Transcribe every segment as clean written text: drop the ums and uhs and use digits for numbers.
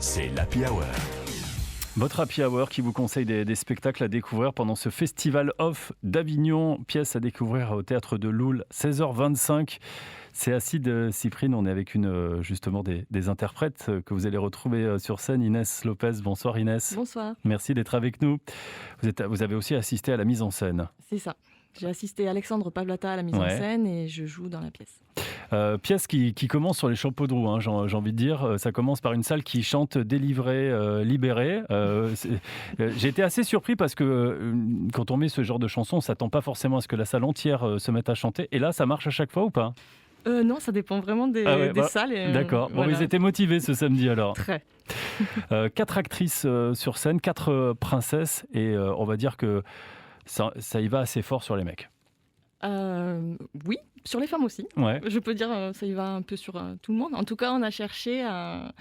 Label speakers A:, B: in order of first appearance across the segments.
A: c'est l'Happy Hour.
B: Votre Happy Hour qui vous conseille des spectacles à découvrir pendant ce Festival Off d'Avignon. Pièce à découvrir au Théâtre de Loul, 16h25. C'est Acide Cyprine, on est avec justement des interprètes que vous allez retrouver sur scène. Inès Lopez, bonsoir Inès.
C: Bonsoir.
B: Merci d'être avec nous. Vous avez aussi assisté à la mise en scène.
C: C'est ça. J'ai assisté Alexandre Pavlata à la mise en scène et je joue dans la pièce.
B: Pièce qui commence sur les chapeaux de roue, hein, j'ai envie de dire. Ça commence par une salle qui chante délivré, libéré. J'ai été assez surpris parce que quand on met ce genre de chanson, on ne s'attend pas forcément à ce que la salle entière se mette à chanter. Et là, ça marche à chaque fois ou pas ?
C: Non, ça dépend vraiment des salles.
B: D'accord. Bon, ils étaient motivés ce samedi alors.
C: Très.
B: 4 actrices sur scène, 4 princesses. Et on va dire que ça y va assez fort sur les mecs.
C: Oui, sur les femmes aussi.
B: Ouais.
C: Je peux dire ça y va un peu sur tout le monde. En tout cas, on a cherché à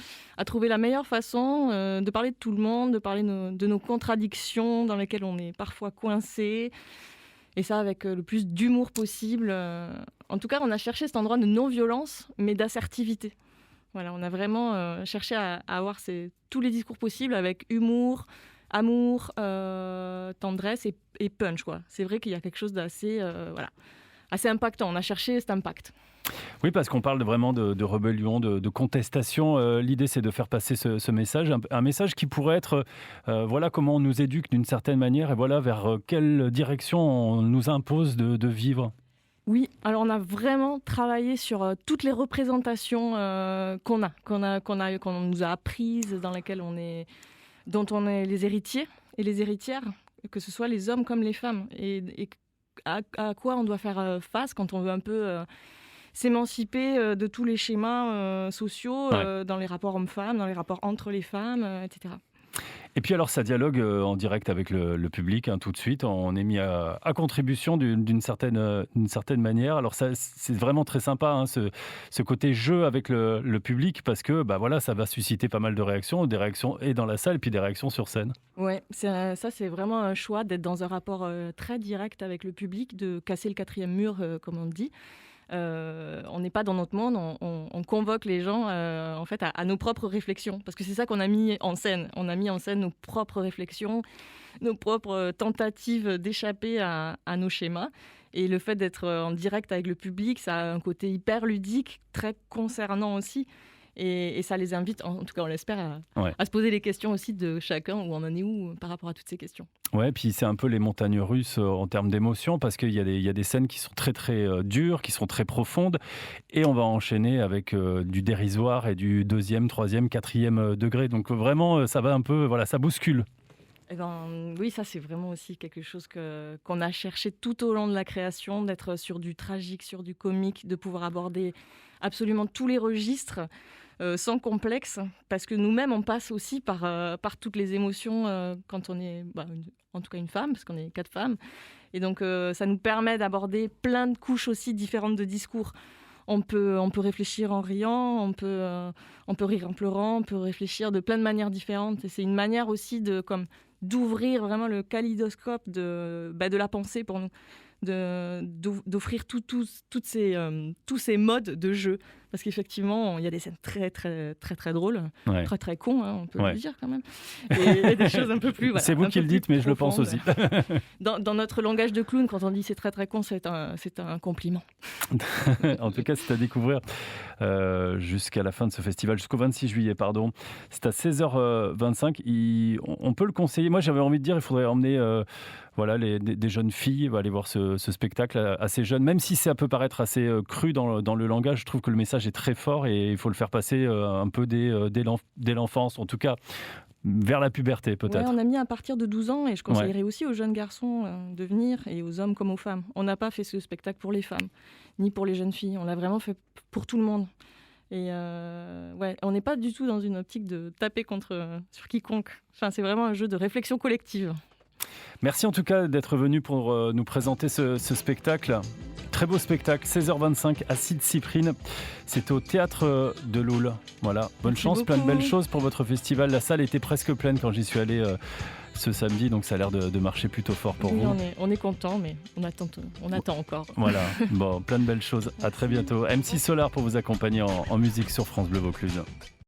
C: trouver la meilleure façon de parler de tout le monde, de parler de nos contradictions dans lesquelles on est parfois coincé. Et ça avec le plus d'humour possible. En tout cas, on a cherché cet endroit de non-violence, mais d'assertivité. Voilà, on a vraiment cherché à avoir tous les discours possibles avec humour, amour, tendresse et punch, quoi. C'est vrai qu'il y a quelque chose d'assez assez impactant. On a cherché cet impact.
B: Oui, parce qu'on parle vraiment de rébellion, de contestation. L'idée, c'est de faire passer ce message, un message qui pourrait être, voilà comment on nous éduque d'une certaine manière et voilà vers quelle direction on nous impose de vivre.
C: Oui, alors on a vraiment travaillé sur toutes les représentations qu'on nous a apprises, dont on est les héritiers et les héritières, que ce soit les hommes comme les femmes, et à quoi on doit faire face quand on veut un peu s'émanciper de tous les schémas sociaux dans les rapports hommes-femmes, dans les rapports entre les femmes, etc.
B: Et puis alors ça dialogue en direct avec le public, hein, tout de suite. On est mis à contribution d'une certaine manière. Alors ça, c'est vraiment très sympa, hein, ce côté jeu avec le public, parce que voilà, ça va susciter pas mal de réactions, des réactions et dans la salle, puis des réactions sur scène.
C: Ouais, ça c'est vraiment un choix d'être dans un rapport très direct avec le public, de casser le quatrième mur, comme on dit. On n'est pas dans notre monde, on convoque les gens en fait à nos propres réflexions, parce que c'est ça qu'on a mis en scène. On a mis en scène nos propres réflexions, nos propres tentatives d'échapper à nos schémas. Et le fait d'être en direct avec le public, ça a un côté hyper ludique, très concernant aussi. Et ça les invite, en tout cas on l'espère, à se poser les questions aussi de chacun, où on en est où par rapport à toutes ces questions.
B: Ouais, puis c'est un peu les montagnes russes en termes d'émotions, parce qu'il y a des scènes qui sont très très dures, qui sont très profondes, et on va enchaîner avec du dérisoire et du 2e, 3e, 4e degré. Donc vraiment, ça va un peu, voilà, ça bouscule.
C: Eh ben, oui, ça c'est vraiment aussi quelque chose qu'on a cherché tout au long de la création, d'être sur du tragique, sur du comique, de pouvoir aborder absolument tous les registres sans complexe, parce que nous-mêmes on passe aussi par toutes les émotions quand on est, en tout cas une femme, parce qu'on est 4 femmes, et donc ça nous permet d'aborder plein de couches aussi différentes de discours. On peut réfléchir en riant, on peut rire en pleurant, on peut réfléchir de plein de manières différentes. Et c'est une manière aussi d'ouvrir vraiment le kaléidoscope de la pensée pour nous, d'offrir tous ces modes de jeu. Parce qu'effectivement, il y a des scènes très, très, très, très drôles, très, très cons, hein, on peut le dire quand même. Et des choses un peu plus... Voilà,
B: c'est vous qui le dites, mais je le pense aussi.
C: Dans notre langage de clown, quand on dit c'est très, très con, c'est un compliment.
B: En tout cas, c'est à découvrir jusqu'à la fin de ce festival, jusqu'au 26 juillet, pardon. C'est à 16h25. On peut le conseiller. Moi, j'avais envie de dire, il faudrait emmener des jeunes filles aller voir ce spectacle assez jeune. Même si ça peut paraître assez cru dans le langage, je trouve que le message est très fort et il faut le faire passer un peu dès l'enfance, en tout cas vers la puberté peut-être.
C: Ouais, on a mis à partir de 12 ans et je conseillerais aussi aux jeunes garçons de venir, et aux hommes comme aux femmes. On n'a pas fait ce spectacle pour les femmes, ni pour les jeunes filles. On l'a vraiment fait pour tout le monde. Et on n'est pas du tout dans une optique de taper sur quiconque. Enfin, c'est vraiment un jeu de réflexion collective.
B: Merci en tout cas d'être venu pour nous présenter ce spectacle. Très beau spectacle, 16h25, Acide Cyprine. C'est au Théâtre de Loul. Voilà, bonne
C: Merci
B: chance,
C: beaucoup.
B: Plein de belles choses pour votre festival. La salle était presque pleine quand j'y suis allé ce samedi, donc ça a l'air de marcher plutôt fort pour vous.
C: On est content, mais on attend encore.
B: Voilà, bon, plein de belles choses. À très bientôt. MC Solar pour vous accompagner en musique sur France Bleu Vaucluse.